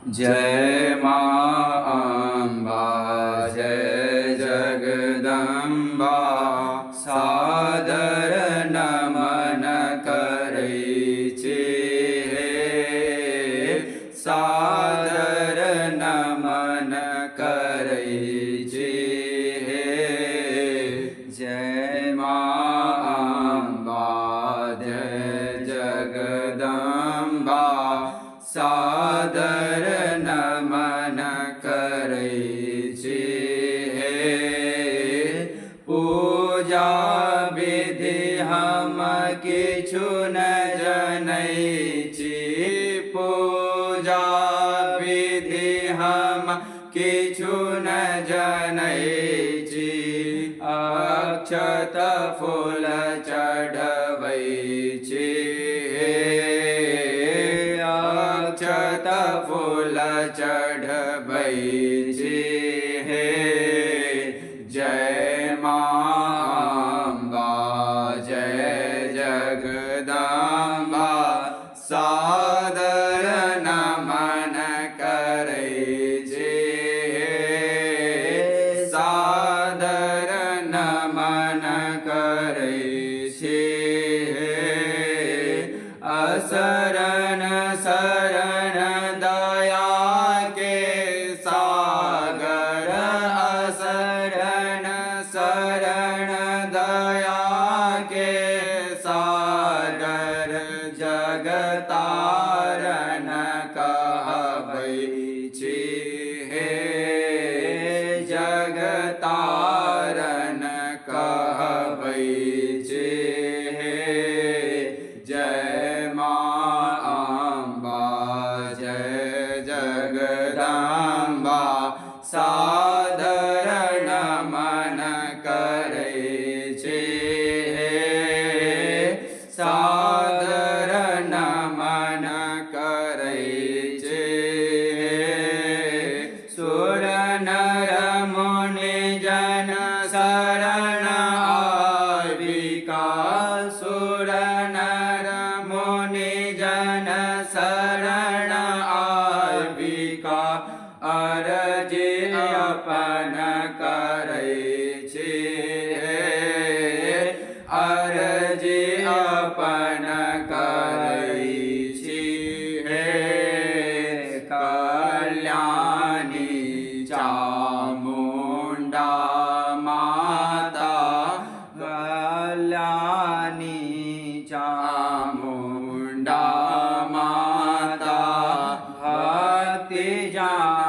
जय माँ अम्बा जय जगदम्बा सादर नमन करै छी हे सादर नमन करै छी हे जय माँ अम्बा जय जगदम्बा सादर नमन करै छी हे पूजा विधि हम किछु न जनै छी पूजा विधि हम किछु न जनै छी अक्षत फूल चढ़बै छी अक्षत फूल चढ़बै छी हे जय माँ अम्बा जय जगदम्बा सादर नमन करै छी हे सादर नमन करै छी हे असरण शरण दया के सागर असरण शरण दया के सागर जगतारण कहबै छी हे जगतारण कहबै छी हे जय माँ अम्बा जय जगदम्बा सादर नमन करै छी हे सादर नमन करै छी हे सुर नर मुनि जन शरण आविका सुर नर मुनि जन शरण आविका अरजी अपन करै छी हे अरजी अपन करै छी हे कल्याणी चामुण्डा माता कल्याणी चामुण्डा माता भक्ति जान